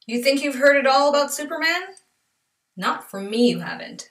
You think you've heard it all about Superman? Not from me, you haven't.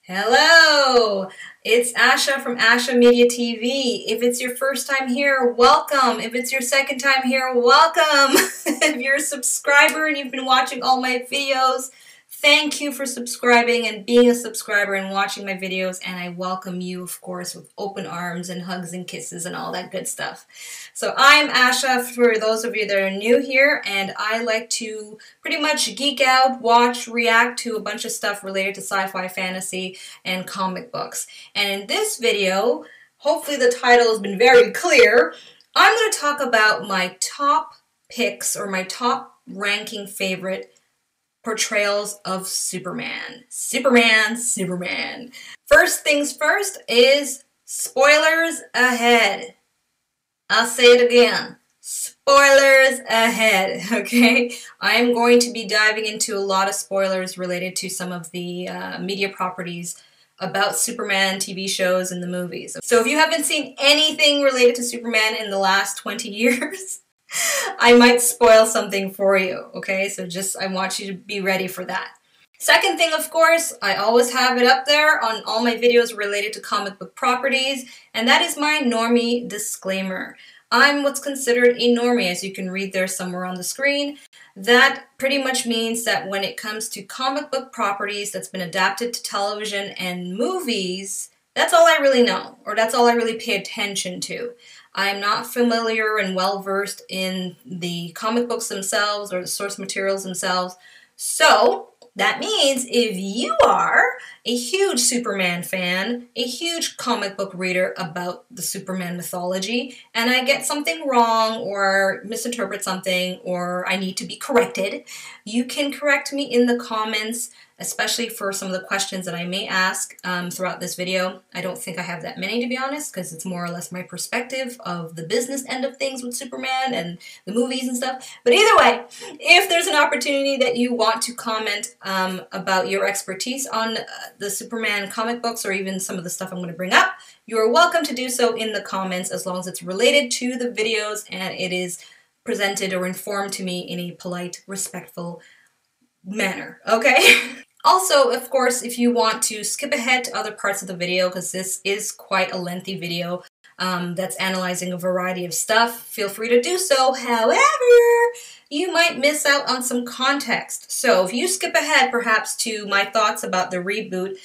Hello! It's Asha from Asha Media TV. If it's your first time here, welcome. If it's your second time here, welcome. If you're a subscriber and you've been watching all my videos, thank you for subscribing and being a subscriber and watching my videos, and I welcome you, of course, with open arms and hugs and kisses and all that good stuff. So I'm Asha, for those of you that are new here, and I like to pretty much geek out, watch, react to a bunch of stuff related to sci-fi, fantasy, and comic books. And in this video, hopefully the title has been very clear, I'm going to talk about my top picks or my top ranking favorite portrayals of Superman. Superman. First things first is spoilers ahead. I'll say it again. Spoilers ahead, okay? I'm going to be diving into a lot of spoilers related to some of the media properties about Superman TV shows and the movies. So if you haven't seen anything related to Superman in the last 20 years, I might spoil something for you, okay? So I want you to be ready for that. Second thing, of course, I always have it up there on all my videos related to comic book properties, and that is my Normie disclaimer. I'm what's considered a Normie, as you can read there somewhere on the screen. That pretty much means that when it comes to comic book properties that's been adapted to television and movies, that's all I really know, or that's all I really pay attention to. I'm not familiar and well-versed in the comic books themselves or the source materials themselves. So that means if you are a huge Superman fan, a huge comic book reader about the Superman mythology, and I get something wrong or misinterpret something or I need to be corrected, you can correct me in the comments, especially for some of the questions that I may ask throughout this video. I don't think I have that many, to be honest, because it's more or less my perspective of the business end of things with Superman and the movies and stuff. But either way, if there's an opportunity that you want to comment about your expertise on the Superman comic books or even some of the stuff I'm going to bring up, you are welcome to do so in the comments as long as it's related to the videos and it is presented or informed to me in a polite, respectful manner, okay? Also, of course, if you want to skip ahead to other parts of the video, because this is quite a lengthy video that's analyzing a variety of stuff, feel free to do so. However, you might miss out on some context. So if you skip ahead perhaps to my thoughts about the reboot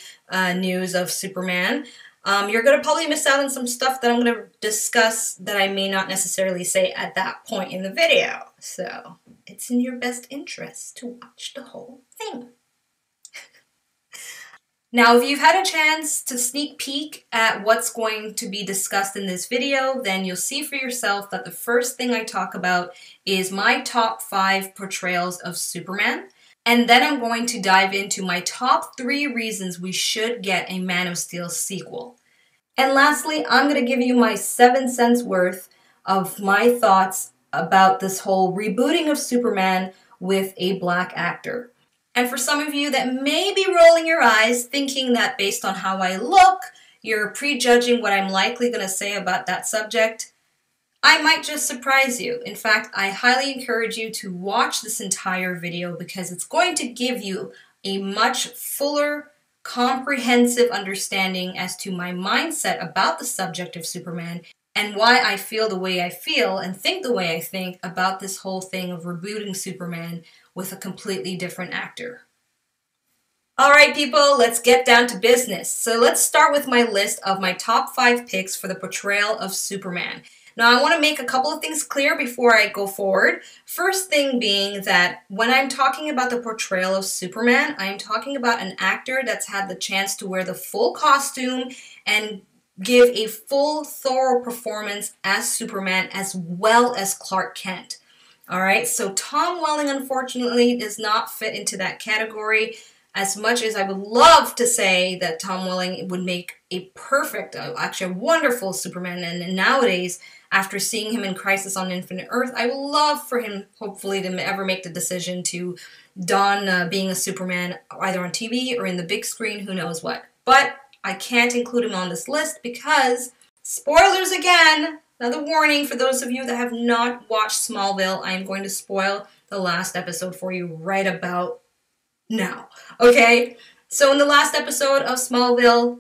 news of Superman, you're going to probably miss out on some stuff that I'm going to discuss that I may not necessarily say at that point in the video. So it's in your best interest to watch the whole thing. Now, if you've had a chance to sneak peek at what's going to be discussed in this video, then you'll see for yourself that the first thing I talk about is my top 5 portrayals of Superman. And then I'm going to dive into my top 3 reasons we should get a Man of Steel sequel. And lastly, I'm going to give you my 7 cents worth of my thoughts about this whole rebooting of Superman with a black actor. And for some of you that may be rolling your eyes, thinking that based on how I look, you're prejudging what I'm likely going to say about that subject, I might just surprise you. In fact, I highly encourage you to watch this entire video because it's going to give you a much fuller, comprehensive understanding as to my mindset about the subject of Superman and why I feel the way I feel and think the way I think about this whole thing of rebooting Superman with a completely different actor. Alright people, let's get down to business. So let's start with my list of my top 5 picks for the portrayal of Superman. Now I want to make a couple of things clear before I go forward. First thing being that when I'm talking about the portrayal of Superman, I'm talking about an actor that's had the chance to wear the full costume and give a full, thorough performance as Superman as well as Clark Kent. Alright, so Tom Welling unfortunately does not fit into that category. As much as I would love to say that Tom Welling would make a perfect, actually a wonderful Superman, and nowadays, after seeing him in Crisis on Infinite Earth, I would love for him, hopefully, to ever make the decision to don being a Superman either on TV or in the big screen, who knows what. But I can't include him on this list because, spoilers again, another warning for those of you that have not watched Smallville, I am going to spoil the last episode for you right about now. Okay? So in the last episode of Smallville,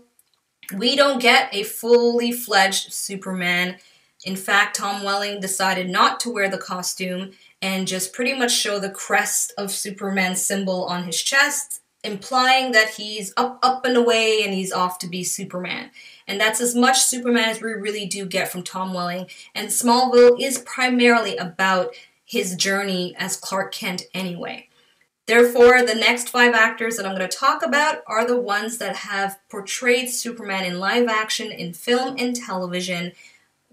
we don't get a fully fledged Superman. In fact, Tom Welling decided not to wear the costume and just pretty much show the crest of Superman's symbol on his chest, implying that he's up and away and he's off to be Superman. And that's as much Superman as we really do get from Tom Welling. And Smallville is primarily about his journey as Clark Kent anyway. Therefore, the next 5 actors that I'm going to talk about are the ones that have portrayed Superman in live action in film and television,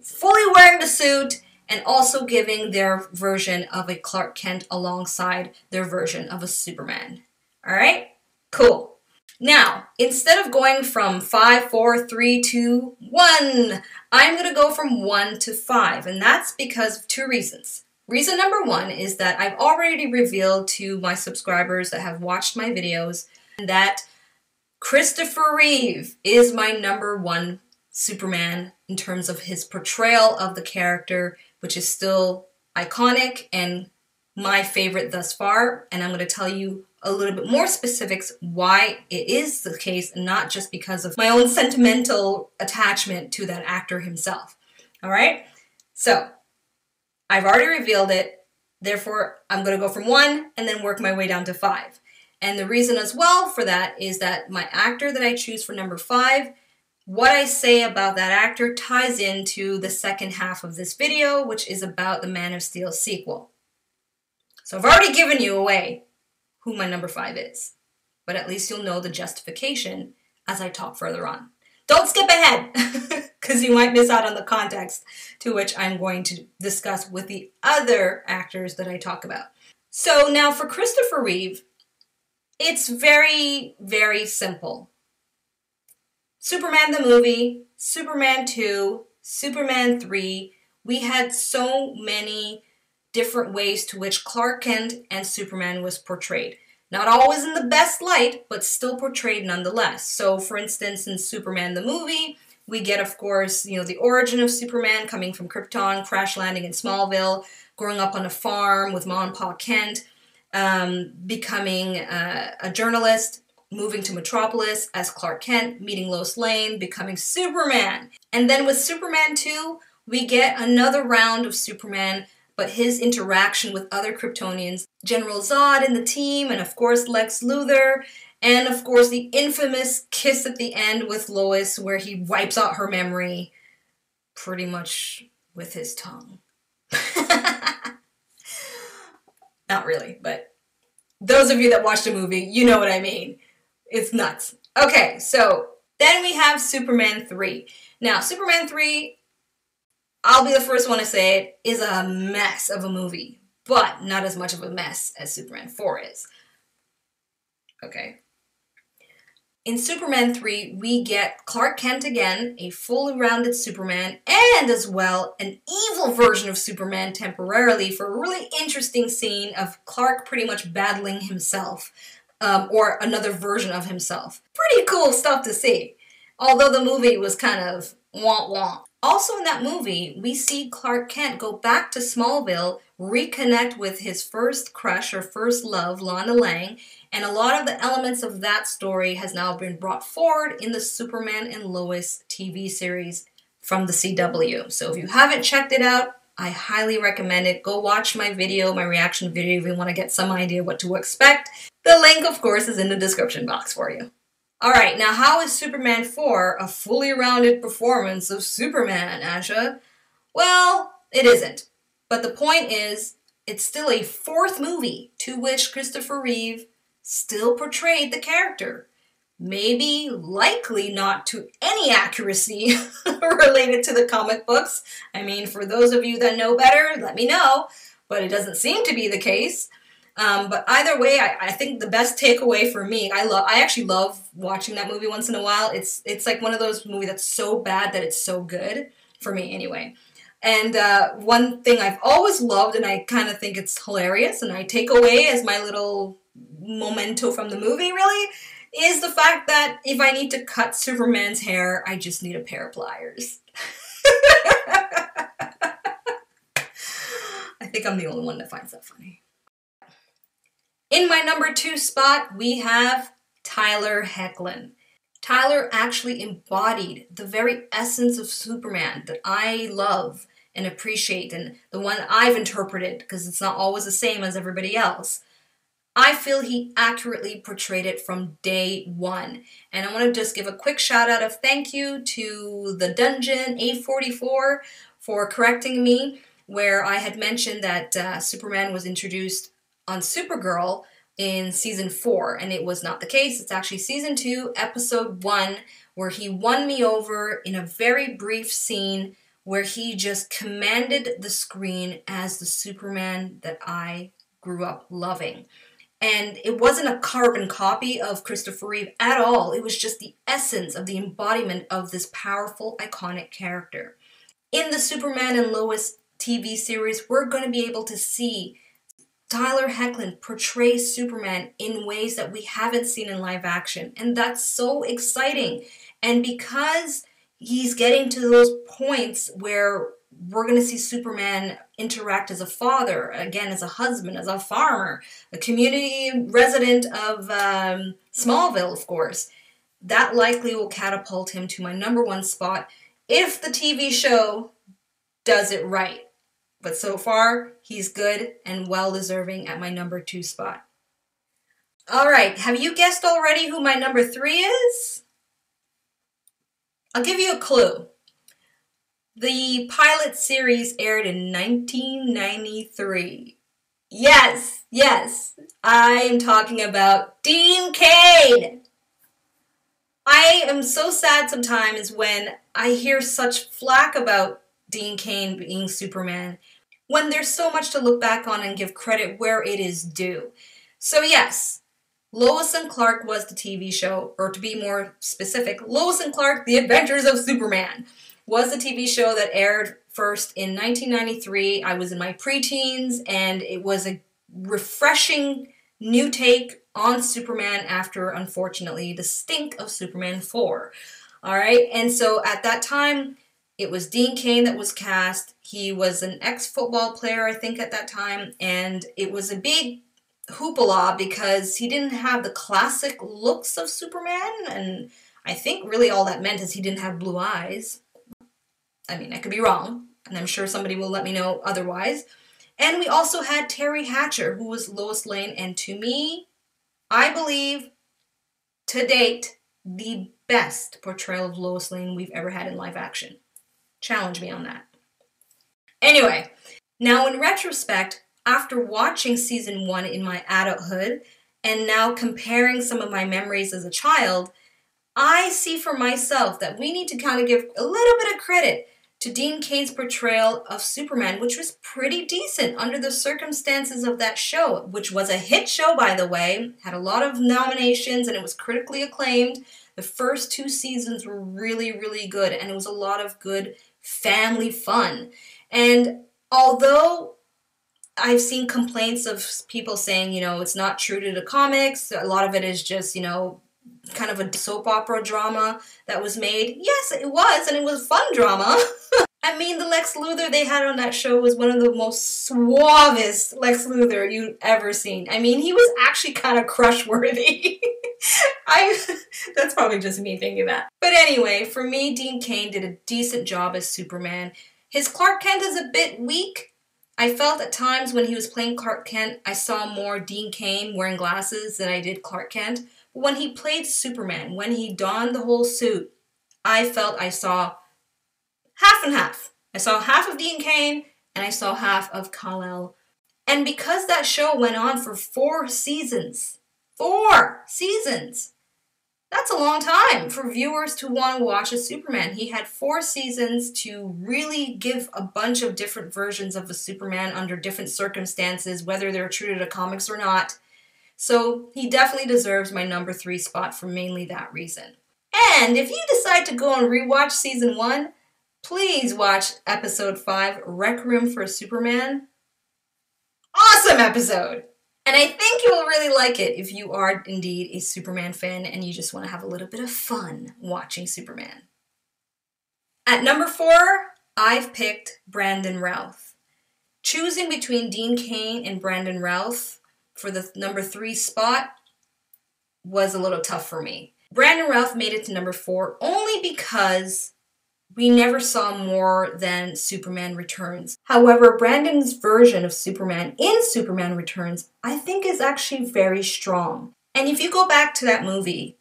fully wearing the suit, and also giving their version of a Clark Kent alongside their version of a Superman. Alright? Cool. Now, instead of going from 5, 4, 3, 2, 1, I'm going to go from 1 to 5, and that's because of 2 reasons. Reason number 1 is that I've already revealed to my subscribers that have watched my videos that Christopher Reeve is my number 1 Superman in terms of his portrayal of the character, which is still iconic and my favorite thus far. And I'm going to tell you a little bit more specifics why it is the case, not just because of my own sentimental attachment to that actor himself. All right? So, I've already revealed it, therefore I'm going to go from 1 and then work my way down to 5. And the reason as well for that is that my actor that I choose for number 5, what I say about that actor ties into the second half of this video, which is about the Man of Steel sequel. So I've already given you away who my number 5 is, but at least you'll know the justification as I talk further on. Don't skip ahead, because you might miss out on the context to which I'm going to discuss with the other actors that I talk about. So now for Christopher Reeve, it's very, very simple. Superman the movie, Superman 2, Superman 3, we had so many different ways to which Clark Kent and Superman was portrayed. Not always in the best light, but still portrayed nonetheless. So, for instance, in Superman the movie, we get, of course, the origin of Superman coming from Krypton, crash landing in Smallville, growing up on a farm with Mom and Pa Kent, becoming a journalist, moving to Metropolis as Clark Kent, meeting Lois Lane, becoming Superman. And then with Superman 2, we get another round of Superman, but his interaction with other Kryptonians, General Zod and the team, and of course Lex Luthor, and of course the infamous kiss at the end with Lois where he wipes out her memory pretty much with his tongue. Not really, but those of you that watched the movie, you know what I mean. It's nuts. Okay, so then we have Superman 3. Now, Superman 3, I'll be the first one to say it, is a mess of a movie, but not as much of a mess as Superman 4 is. Okay. In Superman 3, we get Clark Kent again, a fully rounded Superman, and as well an evil version of Superman temporarily for a really interesting scene of Clark pretty much battling himself, or another version of himself. Pretty cool stuff to see, although the movie was kind of wah-wah. Also in that movie, we see Clark Kent go back to Smallville, reconnect with his first crush or first love, Lana Lang, and a lot of the elements of that story has now been brought forward in the Superman and Lois TV series from the CW. So if you haven't checked it out, I highly recommend it. Go watch my video, my reaction video, if you want to get some idea what to expect. The link, of course, is in the description box for you. Alright, now how is Superman 4 a fully rounded performance of Superman, Asha? Well, it isn't. But the point is, it's still a 4th movie to which Christopher Reeve still portrayed the character. Maybe, likely not to any accuracy related to the comic books. I mean, for those of you that know better, let me know. But it doesn't seem to be the case. But either way, I think the best takeaway for me, I actually love watching that movie once in a while. It's like one of those movies that's so bad that it's so good, for me anyway. And one thing I've always loved, and I kind of think it's hilarious, and I take away as my little memento from the movie, really, is the fact that if I need to cut Superman's hair, I just need a pair of pliers. I think I'm the only one that finds that funny. In my number 2 spot, we have Tyler Hoechlin. Tyler actually embodied the very essence of Superman that I love and appreciate, and the one I've interpreted, because it's not always the same as everybody else. I feel he accurately portrayed it from day one. And I want to just give a quick shout out of thank you to the Dungeon 844 for correcting me, where I had mentioned that Superman was introduced on Supergirl in season 4, and it was not the case. It's actually season 2, episode 1, where he won me over in a very brief scene where he just commanded the screen as the Superman that I grew up loving. And it wasn't a carbon copy of Christopher Reeve at all. It was just the essence of the embodiment of this powerful, iconic character. In the Superman and Lois TV series, we're going to be able to see Tyler Hoechlin portrays Superman in ways that we haven't seen in live action. And that's so exciting. And because he's getting to those points where we're going to see Superman interact as a father, again, as a husband, as a farmer, a community resident of Smallville, of course, that likely will catapult him to my number 1 spot if the TV show does it right. But so far, he's good and well-deserving at my number 2 spot. All right, have you guessed already who my number 3 is? I'll give you a clue. The pilot series aired in 1993. Yes, I'm talking about Dean Cain. I am so sad sometimes when I hear such flack about Dean Cain being Superman, when there's so much to look back on and give credit where it is due. So yes, Lois and Clark was the TV show, or to be more specific, Lois and Clark, The Adventures of Superman, was the TV show that aired first in 1993. I was in my preteens, and it was a refreshing new take on Superman after, unfortunately, the stink of Superman 4. All right, and so at that time, it was Dean Cain that was cast. He was an ex-football player, I think, at that time, and it was a big hoopla because he didn't have the classic looks of Superman, and I think really all that meant is he didn't have blue eyes. I mean, I could be wrong, and I'm sure somebody will let me know otherwise. And we also had Terry Hatcher, who was Lois Lane, and to me, I believe, to date, the best portrayal of Lois Lane we've ever had in live action. Challenge me on that. Anyway, now in retrospect, after watching season 1 in my adulthood, and now comparing some of my memories as a child, I see for myself that we need to kind of give a little bit of credit to Dean Cain's portrayal of Superman, which was pretty decent under the circumstances of that show, which was a hit show, by the way, had a lot of nominations, and it was critically acclaimed. The first 2 seasons were really, really good, and it was a lot of good family fun. And although I've seen complaints of people saying, you know, it's not true to the comics, a lot of it is just, you know, kind of a soap opera drama that was made. Yes, it was, and it was fun drama. I mean, the Lex Luthor they had on that show was one of the most suavest Lex Luthor you've ever seen. I mean, he was actually kind of crush-worthy. That's probably just me thinking that. But anyway, for me, Dean Cain did a decent job as Superman. His Clark Kent is a bit weak. I felt at times when he was playing Clark Kent, I saw more Dean Cain wearing glasses than I did Clark Kent. But when he played Superman, when he donned the whole suit, I felt I saw half and half. I saw half of Dean Cain, and I saw half of Kal-El. And because that show went on for 4 seasons, 4 seasons, that's a long time for viewers to want to watch a Superman. He had 4 seasons to really give a bunch of different versions of the Superman under different circumstances, whether they're true to the comics or not. So he definitely deserves my number 3 spot for mainly that reason. And if you decide to go and rewatch season 1, please watch episode 5, Requiem for a Superman. Awesome episode! And I think you will really like it if you are indeed a Superman fan and you just want to have a little bit of fun watching Superman. At number 4, I've picked Brandon Routh. Choosing between Dean Cain and Brandon Routh for the number 3 spot was a little tough for me. Brandon Routh made it to number 4 only because we never saw more than Superman Returns. However, Brandon's version of Superman in Superman Returns, I think is actually very strong. And if you go back to that movie,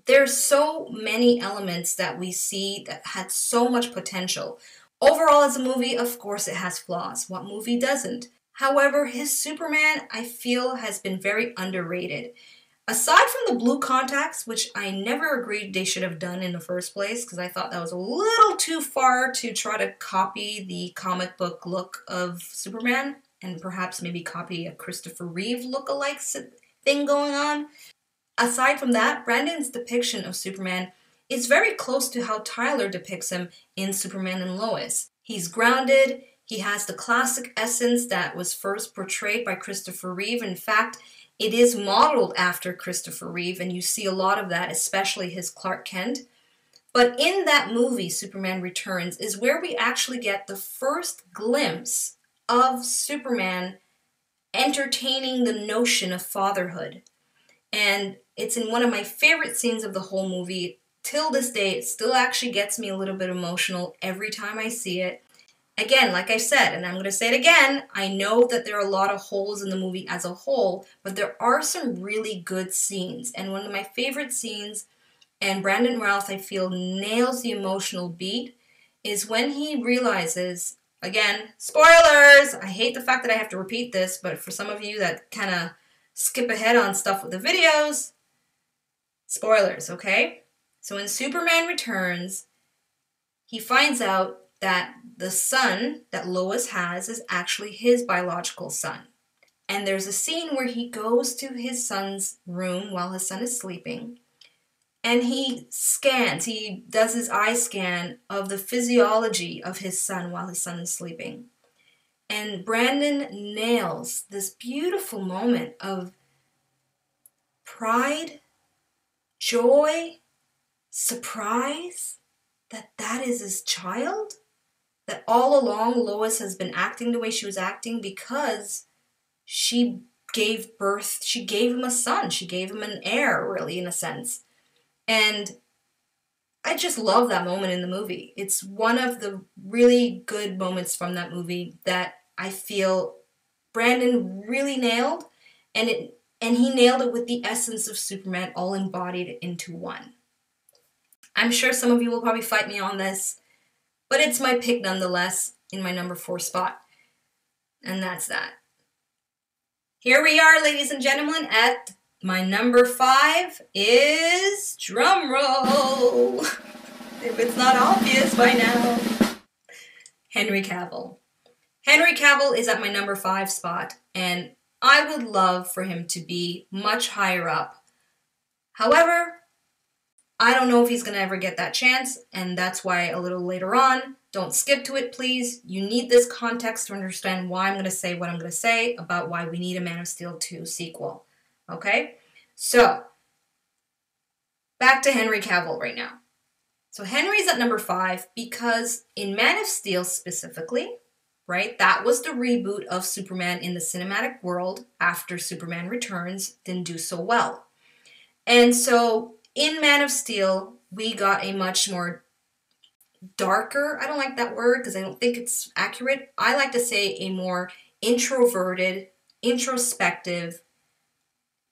there's so many elements that we see that had so much potential. Overall, as a movie, of course, it has flaws. What movie doesn't? However, his Superman, I feel, has been very underrated. Aside from the blue contacts, which I never agreed they should have done in the first place, because I thought that was a little too far to try to copy the comic book look of Superman, and perhaps maybe copy a Christopher Reeve look-alike thing going on. Aside from that, Brandon's depiction of Superman is very close to how Tyler depicts him in Superman and Lois. He's grounded, he has the classic essence that was first portrayed by Christopher Reeve. In fact, it is modeled after Christopher Reeve, and you see a lot of that, especially his Clark Kent. But in that movie, Superman Returns, is where we actually get the first glimpse of Superman entertaining the notion of fatherhood. And it's in one of my favorite scenes of the whole movie. Till this day, it still actually gets me a little bit emotional every time I see it. Again, like I said, and I'm going to say it again, I know that there are a lot of holes in the movie as a whole, but there are some really good scenes. And one of my favorite scenes, and Brandon Routh, I feel, nails the emotional beat, is when he realizes, again, spoilers! I hate the fact that I have to repeat this, but for some of you that kind of skip ahead on stuff with the videos, spoilers, okay? So in Superman Returns, he finds out that the son that Lois has is actually his biological son. And there's a scene where he goes to his son's room while his son is sleeping, and he does his eye scan of the physiology of his son while his son is sleeping. And Brandon nails this beautiful moment of pride, joy, surprise that is his child. That all along Lois has been acting the way she was acting because she gave him a son. She gave him an heir, really, in a sense. And I just love that moment in the movie. It's one of the really good moments from that movie that I feel Brandon really nailed, and he nailed it with the essence of Superman all embodied into one. I'm sure some of you will probably fight me on this, but it's my pick nonetheless in my number 4 spot. And that's that. Here we are, ladies and gentlemen, at my number 5 is, drum roll, if it's not obvious by now, Henry Cavill. Henry Cavill is at my number 5 spot, and I would love for him to be much higher up. However, I don't know if he's going to ever get that chance, and that's why a little later on, don't skip to it, please. You need this context to understand why I'm going to say what I'm going to say about why we need a Man of Steel 2 sequel. Okay? So, back to Henry Cavill right now. So Henry's at number 5 because in Man of Steel specifically, right, that was the reboot of Superman in the cinematic world after Superman Returns didn't do so well. And so in Man of Steel, we got a much more darker, I don't like that word because I don't think it's accurate. I like to say a more introverted, introspective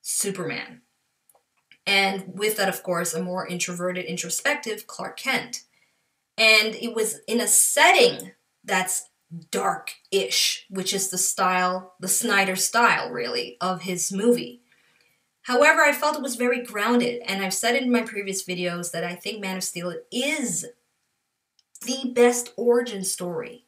Superman. And with that, of course, a more introverted, introspective Clark Kent. And it was in a setting that's dark-ish, which is the Snyder style, really, of his movie. However, I felt it was very grounded, and I've said in my previous videos that I think Man of Steel is the best origin story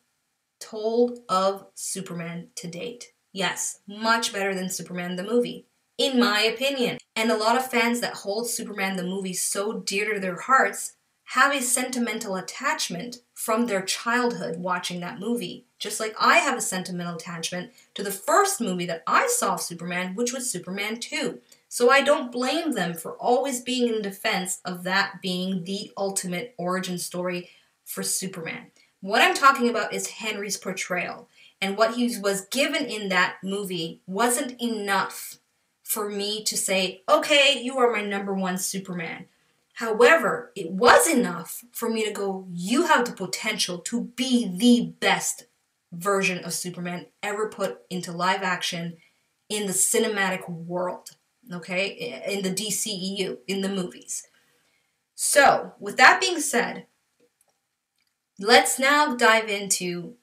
told of Superman to date. Yes, much better than Superman the movie, in my opinion. And a lot of fans that hold Superman the movie so dear to their hearts have a sentimental attachment from their childhood watching that movie. Just like I have a sentimental attachment to the first movie that I saw of Superman, which was Superman 2. So I don't blame them for always being in defense of that being the ultimate origin story for Superman. What I'm talking about is Henry's portrayal. And what he was given in that movie wasn't enough for me to say, okay, you are my number one Superman. However, it was enough for me to go, you have the potential to be the best version of Superman ever put into live action in the cinematic world, okay? In the DCEU, in the movies. So, with that being said, let's now dive into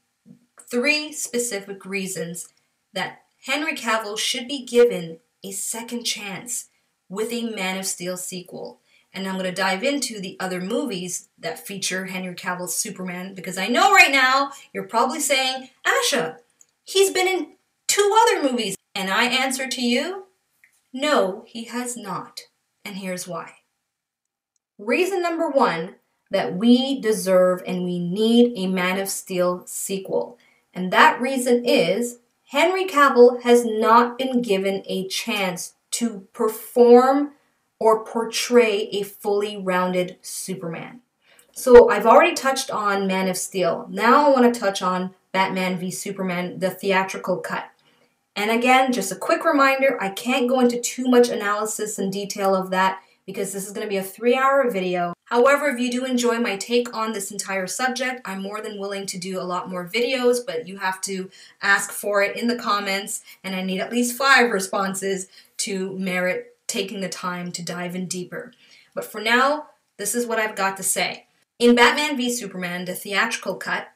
3 specific reasons that Henry Cavill should be given a second chance with a Man of Steel sequel. And I'm going to dive into the other movies that feature Henry Cavill's Superman, because I know right now you're probably saying, Asha, he's been in 2 other movies. And I answer to you, no, he has not. And here's why. Reason number 1, that we deserve and we need a Man of Steel sequel. And that reason is Henry Cavill has not been given a chance to perform or portray a fully rounded Superman. So I've already touched on Man of Steel. Now I want to touch on Batman v Superman, the theatrical cut. And again, just a quick reminder, I can't go into too much analysis and detail of that because this is going to be a 3-hour video. However, if you do enjoy my take on this entire subject, I'm more than willing to do a lot more videos, but you have to ask for it in the comments, and I need at least 5 responses to merit taking the time to dive in deeper. But for now, this is what I've got to say. In Batman v Superman, the theatrical cut,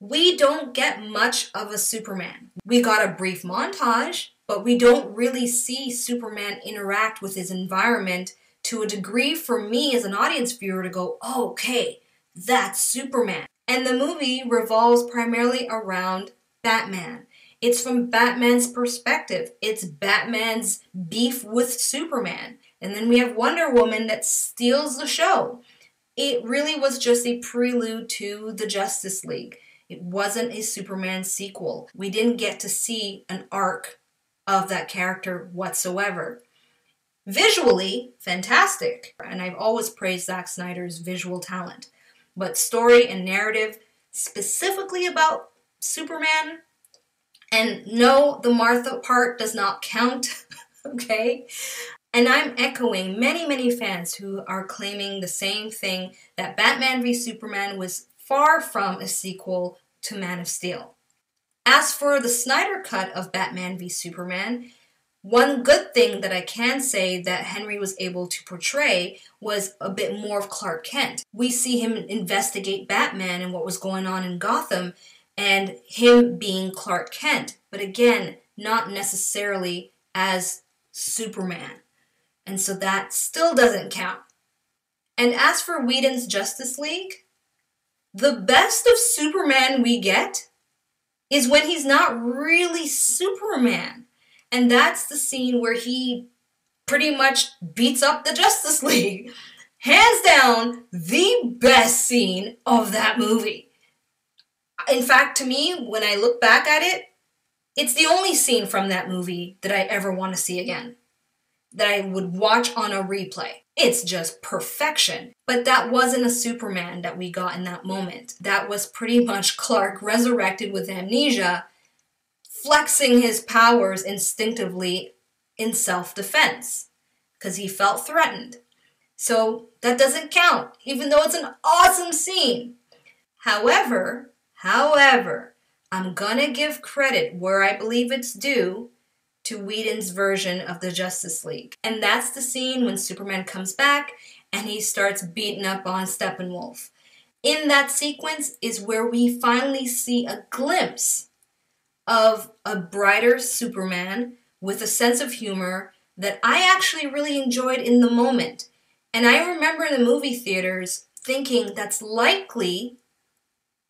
we don't get much of a Superman. We got a brief montage, but we don't really see Superman interact with his environment to a degree for me as an audience viewer to go, oh, okay, that's Superman. And the movie revolves primarily around Batman. It's from Batman's perspective. It's Batman's beef with Superman. And then we have Wonder Woman that steals the show. It really was just a prelude to the Justice League. It wasn't a Superman sequel. We didn't get to see an arc of that character whatsoever. Visually, fantastic. And I've always praised Zack Snyder's visual talent. But story and narrative, specifically about Superman, and no, the Martha part does not count, okay? And I'm echoing many fans who are claiming the same thing, that Batman v Superman was far from a sequel to Man of Steel. As for the Snyder cut of Batman v Superman, one good thing that I can say that Henry was able to portray was a bit more of Clark Kent. We see him investigate Batman and what was going on in Gotham, and him being Clark Kent, but again, not necessarily as Superman. And so that still doesn't count. And as for Whedon's Justice League, the best of Superman we get is when he's not really Superman. And that's the scene where he pretty much beats up the Justice League. Hands down, the best scene of that movie. In fact, to me, when I look back at it, it's the only scene from that movie that I ever want to see again, that I would watch on a replay. It's just perfection. But that wasn't a Superman that we got in that moment. That was pretty much Clark resurrected with amnesia, flexing his powers instinctively in self-defense because he felt threatened. So that doesn't count, even though it's an awesome scene. However, I'm gonna give credit where I believe it's due to Whedon's version of the Justice League. And that's the scene when Superman comes back and he starts beating up on Steppenwolf. In that sequence is where we finally see a glimpse of a brighter Superman with a sense of humor that I actually really enjoyed in the moment. And I remember in the movie theaters thinking that's likely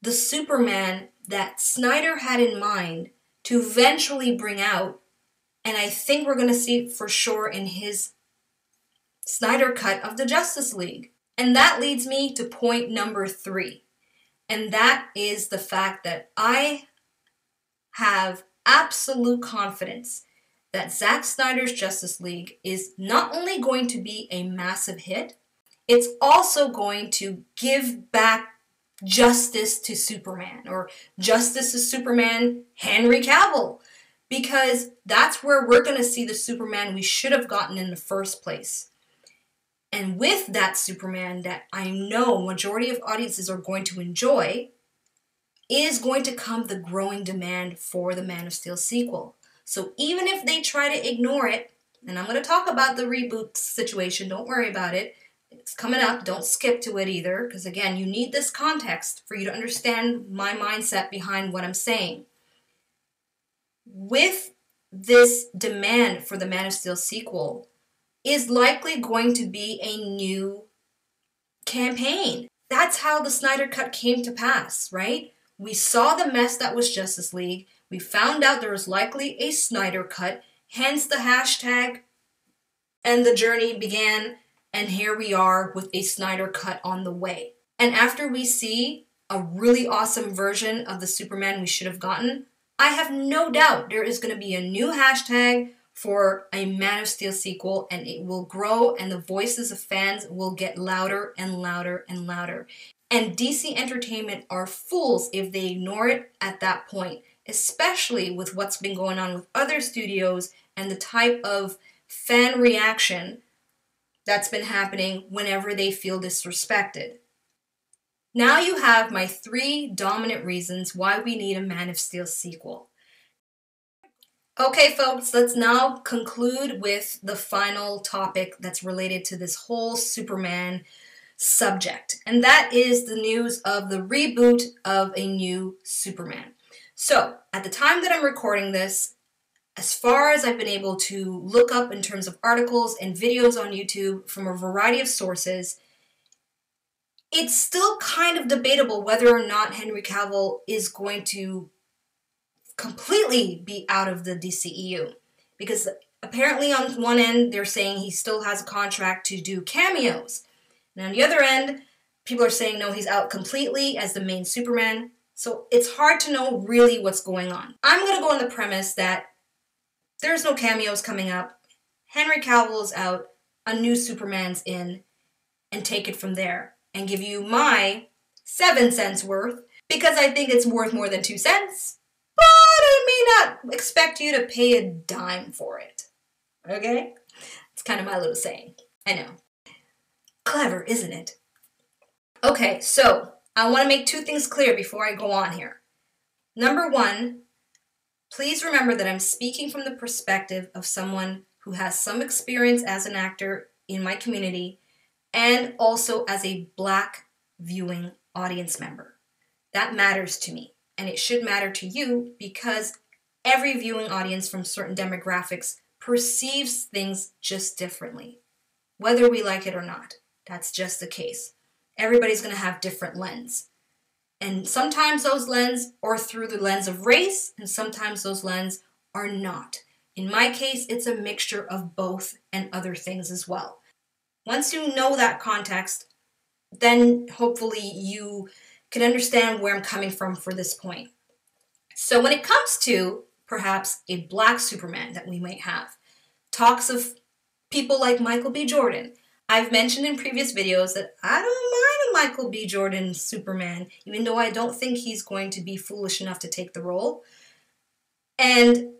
the Superman that Snyder had in mind to eventually bring out, and I think we're going to see it for sure in his Snyder cut of the Justice League. And that leads me to point number 3. And that is the fact that I have absolute confidence that Zack Snyder's Justice League is not only going to be a massive hit, it's also going to give back justice to Superman, or justice to Superman Henry Cavill, because that's where we're going to see the Superman we should have gotten in the first place. And with that Superman that I know majority of audiences are going to enjoy, is going to come the growing demand for the Man of Steel sequel. So even if they try to ignore it, and I'm going to talk about the reboot situation, don't worry about it, it's coming up, don't skip to it either, because again, you need this context for you to understand my mindset behind what I'm saying. With this demand for the Man of Steel sequel is likely going to be a new campaign. That's how the Snyder Cut came to pass, right? We saw the mess that was Justice League. We found out there was likely a Snyder Cut, hence the hashtag, and the journey began. And here we are with a Snyder Cut on the way. And after we see a really awesome version of the Superman we should have gotten, I have no doubt there is going to be a new hashtag for a Man of Steel sequel, and it will grow, and the voices of fans will get louder and louder and louder. And DC Entertainment are fools if they ignore it at that point, especially with what's been going on with other studios and the type of fan reaction that's been happening whenever they feel disrespected. Now you have my 3 dominant reasons why we need a Man of Steel sequel. Okay, folks, let's now conclude with the final topic that's related to this whole Superman subject, and that is the news of the reboot of a new Superman. So, at the time that I'm recording this, as far as I've been able to look up in terms of articles and videos on YouTube from a variety of sources, it's still kind of debatable whether or not Henry Cavill is going to completely be out of the DCEU. Because apparently on one end, they're saying he still has a contract to do cameos. And on the other end, people are saying, no, he's out completely as the main Superman. So it's hard to know really what's going on. I'm going to go on the premise that there's no cameos coming up. Henry Cavill is out. A new Superman's in. And take it from there. And give you my 7 cents worth. Because I think it's worth more than 2 cents. But I may not expect you to pay a dime for it. Okay? It's kind of my little saying. I know. Clever, isn't it? Okay, so I want to make 2 things clear before I go on here. Number 1, please remember that I'm speaking from the perspective of someone who has some experience as an actor in my community and also as a Black viewing audience member. That matters to me, and it should matter to you because every viewing audience from certain demographics perceives things just differently, whether we like it or not. That's just the case. Everybody's going to have different lens. And sometimes those lenses are through the lens of race, and sometimes those lenses are not. In my case, it's a mixture of both and other things as well. Once you know that context, then hopefully you can understand where I'm coming from for this point. So when it comes to perhaps a Black Superman that we might have, talks of people like Michael B. Jordan. I've mentioned in previous videos that I don't mind a Michael B. Jordan Superman, even though I don't think he's going to be foolish enough to take the role. And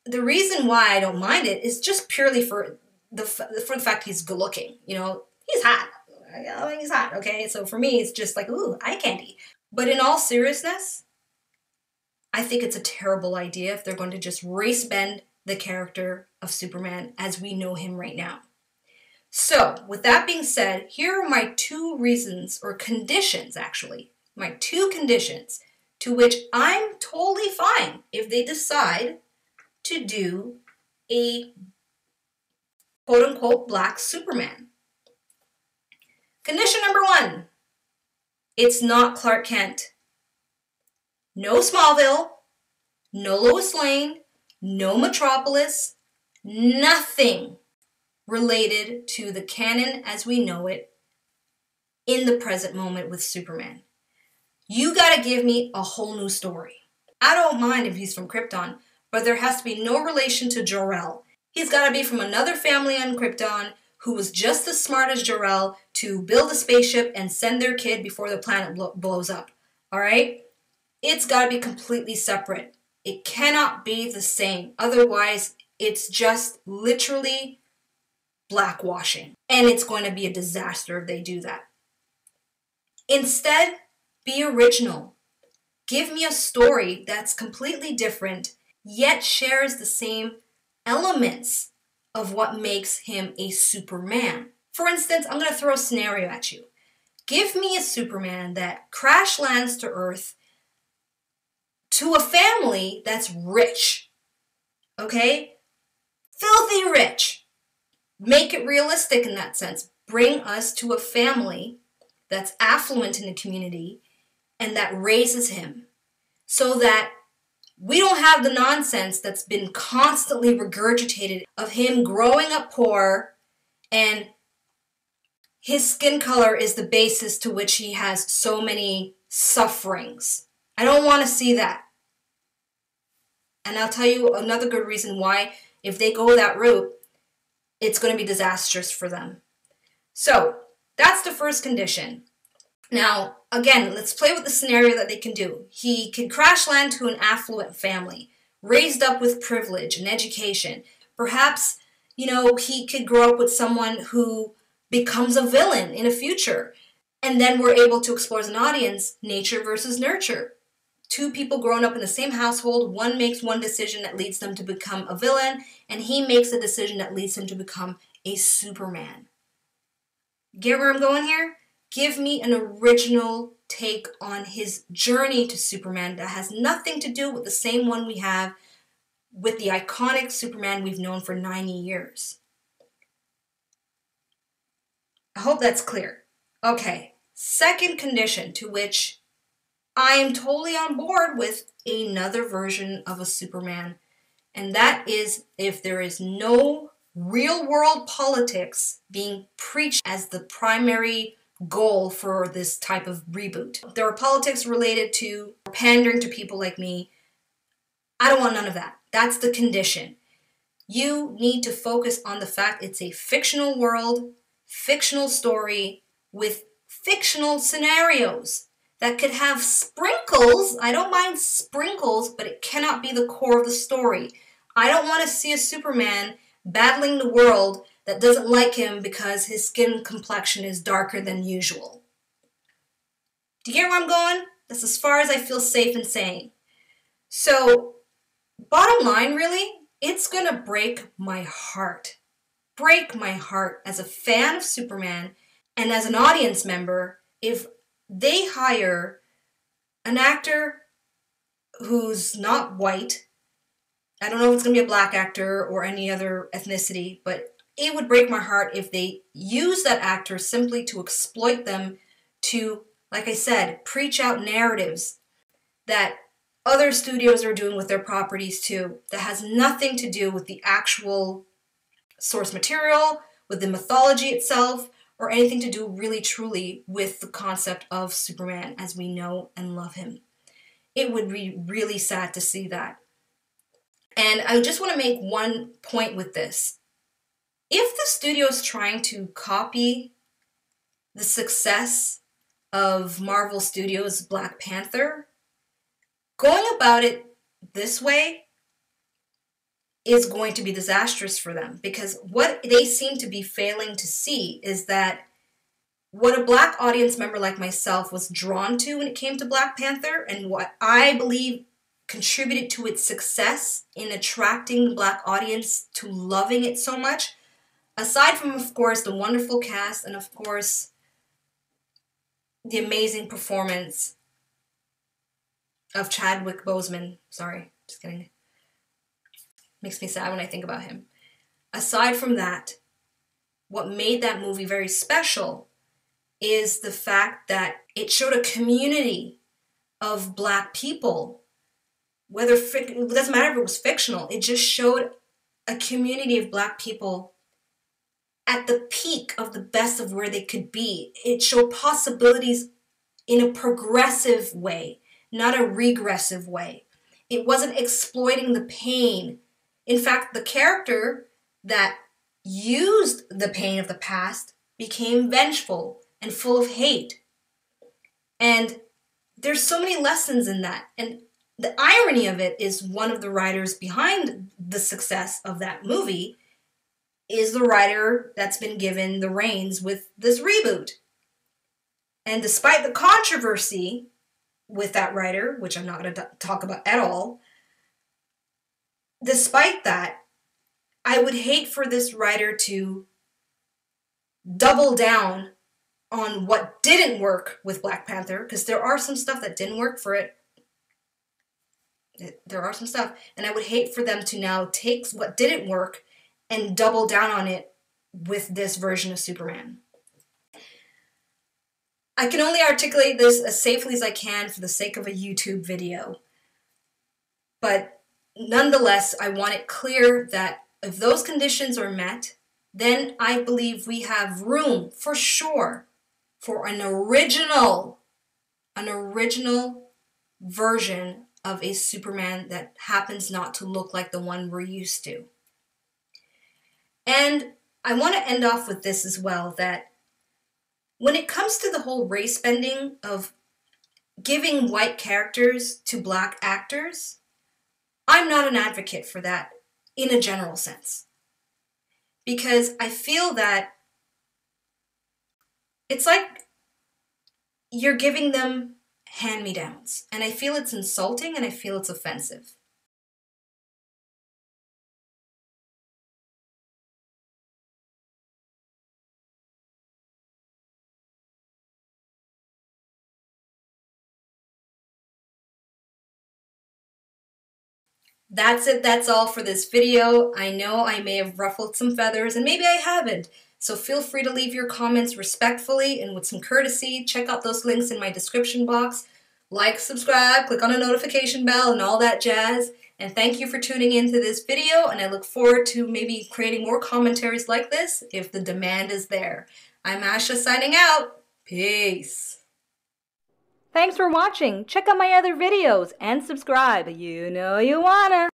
the reason why I don't mind it is just purely for the fact he's good looking. You know, he's hot. I think he's hot, okay? So for me, it's just like, ooh, eye candy. But in all seriousness, I think it's a terrible idea if they're going to just race bend the character of Superman as we know him right now. So, with that being said, here are my 2 reasons, or conditions actually, my 2 conditions to which I'm totally fine if they decide to do a quote-unquote Black Superman. Condition number 1, it's not Clark Kent. No Smallville, no Lois Lane, no Metropolis, nothing related to the canon as we know it in the present moment with Superman. You gotta give me a whole new story. I don't mind if he's from Krypton, but there has to be no relation to Jor-El. He's gotta be from another family on Krypton who was just as smart as Jor-El to build a spaceship and send their kid before the planet blows up. Alright? It's gotta be completely separate. It cannot be the same. Otherwise, it's just literally blackwashing. And it's going to be a disaster if they do that. Instead, be original. Give me a story that's completely different, yet shares the same elements of what makes him a Superman. For instance, I'm going to throw a scenario at you. Give me a Superman that crash lands to Earth to a family that's rich. Okay? Filthy rich. Make it realistic in that sense. Bring us to a family that's affluent in the community and that raises him so that we don't have the nonsense that's been constantly regurgitated of him growing up poor and his skin color is the basis to which he has so many sufferings. I don't want to see that. And I'll tell you another good reason why, if they go that route, it's going to be disastrous for them. So, that's the first condition. Now, again, let's play with the scenario that they can do. He can crash land to an affluent family, raised up with privilege and education. Perhaps, he could grow up with someone who becomes a villain in the future. And then we're able to explore as an audience nature versus nurture. Two people growing up in the same household, one makes one decision that leads them to become a villain, and he makes a decision that leads him to become a Superman. Get where I'm going here? Give me an original take on his journey to Superman that has nothing to do with the same one we have with the iconic Superman we've known for 90 years. I hope that's clear. Okay, second condition to which I am totally on board with another version of a Superman, and that is if there is no real-world politics being preached as the primary goal for this type of reboot. There are politics related to pandering to people like me. I don't want none of that. That's the condition. You need to focus on the fact it's a fictional world, fictional story with fictional scenarios that could have sprinkles. I don't mind sprinkles, but it cannot be the core of the story. I don't want to see a Superman battling the world that doesn't like him because his skin complexion is darker than usual. Do you get where I'm going? That's as far as I feel safe in saying. So, bottom line, really, it's going to break my heart. Break my heart as a fan of Superman and as an audience member if they hire an actor who's not white. I don't know if it's going to be a black actor or any other ethnicity, but it would break my heart if they use that actor simply to exploit them to, like I said, preach out narratives that other studios are doing with their properties too, that has nothing to do with the actual source material, with the mythology itself, or anything to do really truly with the concept of Superman as we know and love him. It would be really sad to see that. And I just want to make one point with this. If the studio is trying to copy the success of Marvel Studios' Black Panther, going about it this way is going to be disastrous for them, because what they seem to be failing to see is that what a black audience member like myself was drawn to when it came to Black Panther, and what I believe contributed to its success in attracting the black audience to loving it so much, aside from, of course, the wonderful cast and, of course, the amazing performance of Chadwick Boseman. Sorry, just kidding. Makes me sad when I think about him. Aside from that, what made that movie very special is the fact that it showed a community of black people. It doesn't matter if it was fictional, it just showed a community of black people at the peak of the best of where they could be. It showed possibilities in a progressive way, not a regressive way. It wasn't exploiting the pain. In fact, the character that used the pain of the past became vengeful and full of hate. And there's so many lessons in that. And the irony of it is one of the writers behind the success of that movie is the writer that's been given the reins with this reboot. And despite the controversy with that writer, which I'm not going to talk about at all, despite that, I would hate for this writer to double down on what didn't work with Black Panther, because there are some stuff that didn't work for it. There are some stuff. And I would hate for them to now take what didn't work and double down on it with this version of Superman. I can only articulate this as safely as I can for the sake of a YouTube video. But nonetheless, I want it clear that if those conditions are met, then I believe we have room, for sure, for an original version of a Superman that happens not to look like the one we're used to. And I want to end off with this as well, that when it comes to the whole race bending of giving white characters to black actors, I'm not an advocate for that in a general sense. Because I feel that it's like you're giving them hand-me-downs. And I feel it's insulting and I feel it's offensive. That's it. That's all for this video. I know I may have ruffled some feathers, and maybe I haven't. So feel free to leave your comments respectfully and with some courtesy. Check out those links in my description box. Like, subscribe, click on the notification bell, and all that jazz. And thank you for tuning into this video, and I look forward to maybe creating more commentaries like this if the demand is there. I'm Asha signing out. Peace. Thanks for watching. Check out my other videos and subscribe. You know you wanna.